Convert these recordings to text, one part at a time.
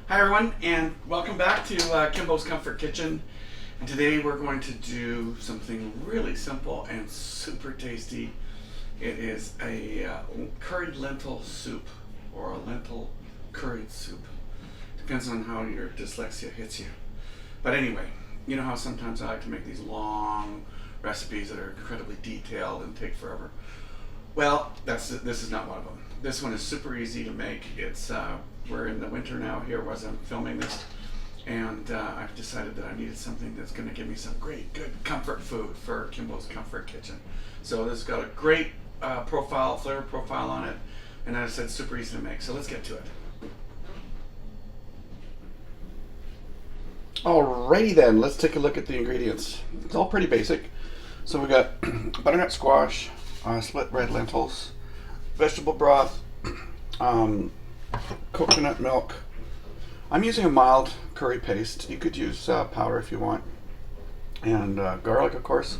Hi everyone, and welcome back to Kimbo's Comfort Kitchen. And today we're going to do something really simple and super tasty. It is a curried lentil soup, or a lentil curried soup. Depends on how your dyslexia hits you. But anyway, you know how sometimes I like to make these long recipes that are incredibly detailed and take forever. Well, this is not one of them. This one is super easy to make. We're in the winter now here as I'm filming this, and I've decided that I needed something that's going to give me some great, good comfort food for Kimbo's Comfort Kitchen. So this has got a great flavor profile on it, and as I said, super easy to make. So let's get to it. Alrighty then, let's take a look at the ingredients. It's all pretty basic. So we got butternut squash, split red lentils, vegetable broth, coconut milk. I'm using a mild curry paste. You could use powder if you want. And garlic, of course.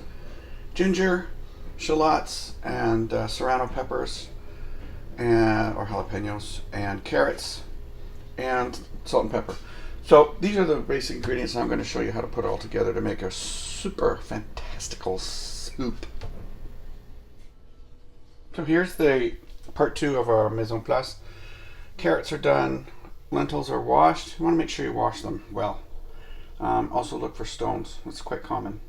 Ginger, shallots, and serrano peppers, or jalapenos, and carrots, and salt and pepper. So these are the basic ingredients, and I'm going to show you how to put it all together to make a super fantastical soup. So here's the part 2 of our mise en place. Carrots are done, lentils are washed. You want to make sure you wash them well. Also look for stones, it's quite common.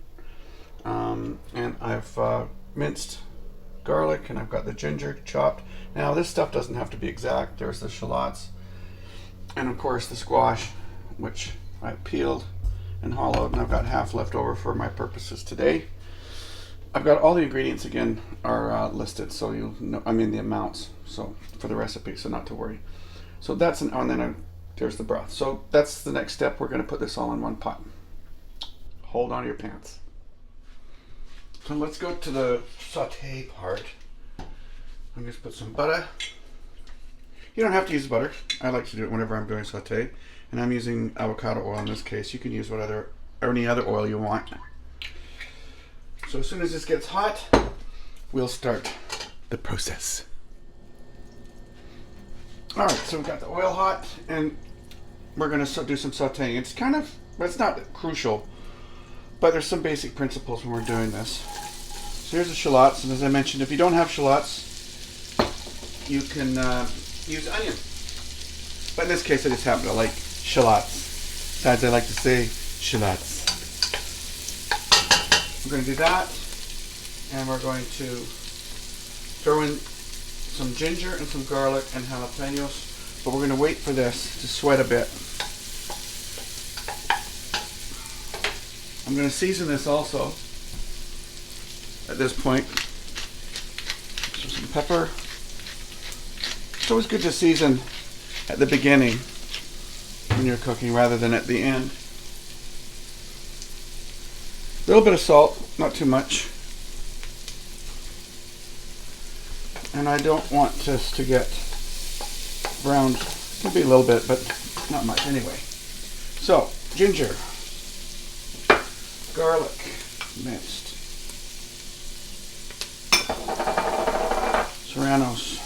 And I've minced garlic, and I've got the ginger chopped. Now this stuff doesn't have to be exact. There's the shallots, and of course the squash, which I peeled and hollowed, and I've got half left over for my purposes today. I've got all the ingredients again are listed, so you'll know, I mean the amounts, so for the recipe, so not to worry. So that's there's the broth. So that's the next step. We're going to put this all in one pot. Hold on to your pants. So let's go to the saute part. I'm going to put some butter. You don't have to use butter. I like to do it whenever I'm doing saute, and I'm using avocado oil in this case. You can use any other oil you want. So as soon as this gets hot, we'll start the process. Alright, so we've got the oil hot, and we're going to do some sauteing. It's not crucial, but there's some basic principles when we're doing this. So here's the shallots, and as I mentioned, if you don't have shallots, you can use onion. But in this case, I just happen to like shallots. Besides, I like to say shallots. We're going to do that, and we're going to throw in some ginger and some garlic and jalapenos, but we're going to wait for this to sweat a bit. I'm going to season this also at this point. So some pepper. It's always good to season at the beginning when you're cooking rather than at the end. A little bit of salt, not too much. And I don't want this to get browned. It can be a little bit, but not much anyway. So, ginger, garlic, minced, serranos,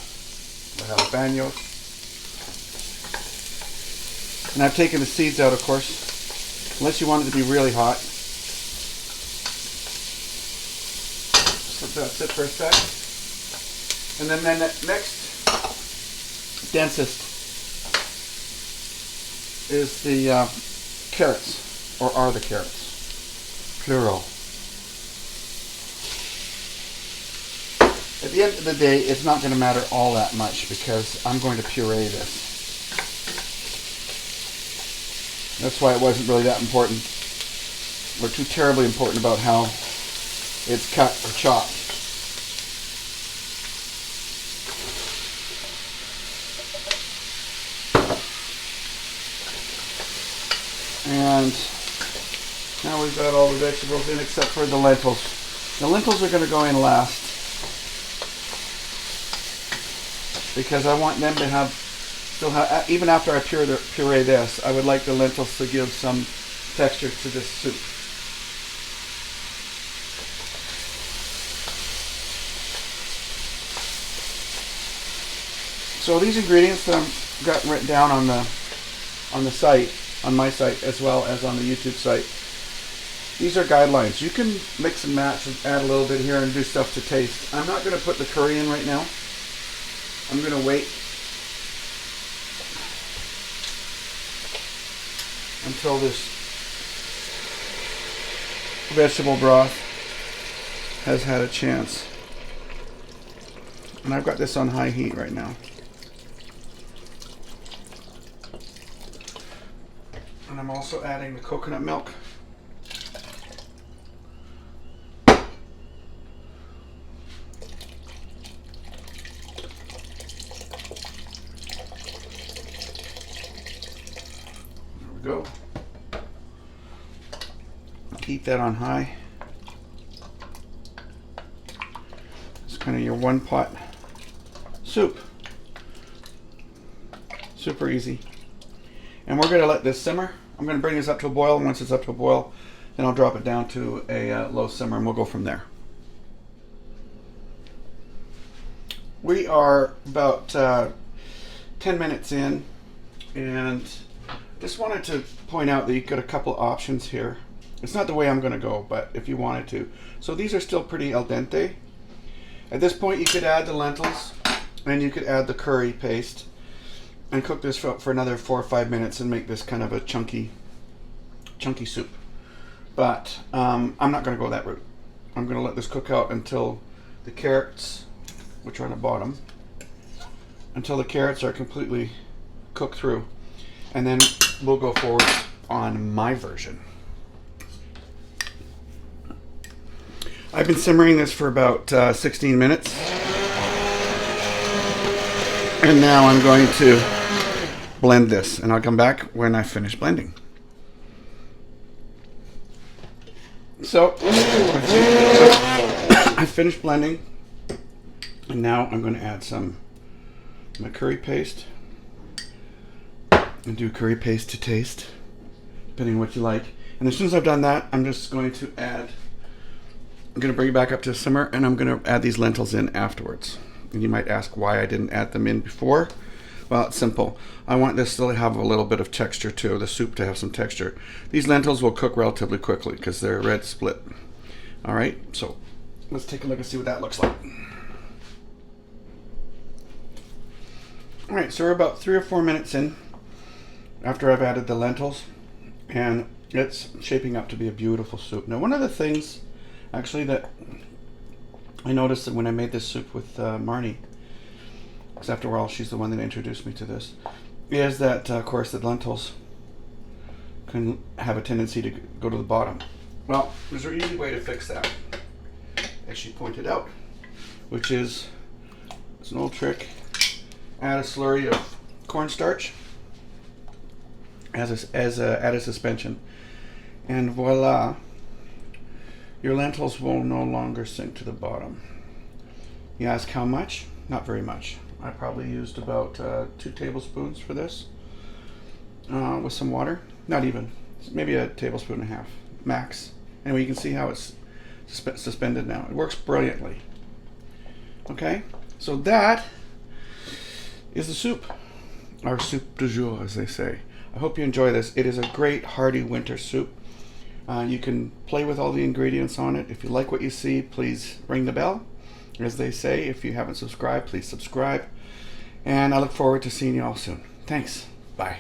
jalapenos. And I've taken the seeds out, of course, unless you want it to be really hot. So that's it for a sec. And then the next densest is the carrots, or are the carrots, plural. At the end of the day, it's not going to matter all that much because I'm going to puree this. That's why it wasn't really that important, or too terribly important about how it's cut or chopped. And now we've got all the vegetables in except for the lentils. The lentils are going to go in last because I want them to even after I puree this, I would like the lentils to give some texture to this soup. So these ingredients that I've got written down on the on the site, on my site, as well as on the YouTube site. These are guidelines. You can mix and match and add a little bit here and do stuff to taste. I'm not going to put the curry in right now. I'm going to wait until this vegetable broth has had a chance. And I've got this on high heat right now. And I'm also adding the coconut milk. Go. Keep that on high. It's kind of your one pot soup. Super easy. And we're going to let this simmer. I'm going to bring this up to a boil, and once it's up to a boil, then I'll drop it down to a low simmer, and we'll go from there. We are about 10 minutes in, and just wanted to point out that you've got a couple options here. It's not the way I'm going to go, but if you wanted to. So these are still pretty al dente. At this point, you could add the lentils, and you could add the curry paste, and cook this for another 4 or 5 minutes and make this kind of a chunky soup. But I'm not going to go that route. I'm going to let this cook out until the carrots, which are on the bottom, until the carrots are completely cooked through. And then we'll go forward on my version. I've been simmering this for about 16 minutes. And now I'm going to blend this, and I'll come back when I finish blending. So I finished blending, and now I'm going to add some of my curry paste. And do curry paste to taste, depending on what you like. And as soon as I've done that, I'm just going to I'm going to bring it back up to a simmer, and I'm going to add these lentils in afterwards. And you might ask why I didn't add them in before. Well, it's simple. I want this to have a little bit of texture too, the soup to have some texture. These lentils will cook relatively quickly because they're red split. All right, so let's take a look and see what that looks like. All right, so we're about 3 or 4 minutes in after I've added the lentils, and it's shaping up to be a beautiful soup. Now, one of the things actually that I noticed that when I made this soup with Marnie, because after all she's the one that introduced me to this, is that of course the lentils can have a tendency to go to the bottom. Well, there's an easy way to fix that, as she pointed out, which is, it's an old trick. Add a slurry of cornstarch as a suspension, and voila, your lentils will no longer sink to the bottom. You ask how much? Not very much. I probably used about 2 tablespoons for this with some water. Not even, maybe a tablespoon and a half max. Anyway, you can see how it's suspended now. It works brilliantly. Okay, so that is the soup, our soup du jour, as they say. I hope you enjoy this. It is a great hearty winter soup. You can play with all the ingredients on it. If you like what you see, please ring the bell. As they say, if you haven't subscribed, please subscribe. And I look forward to seeing you all soon. Thanks. Bye.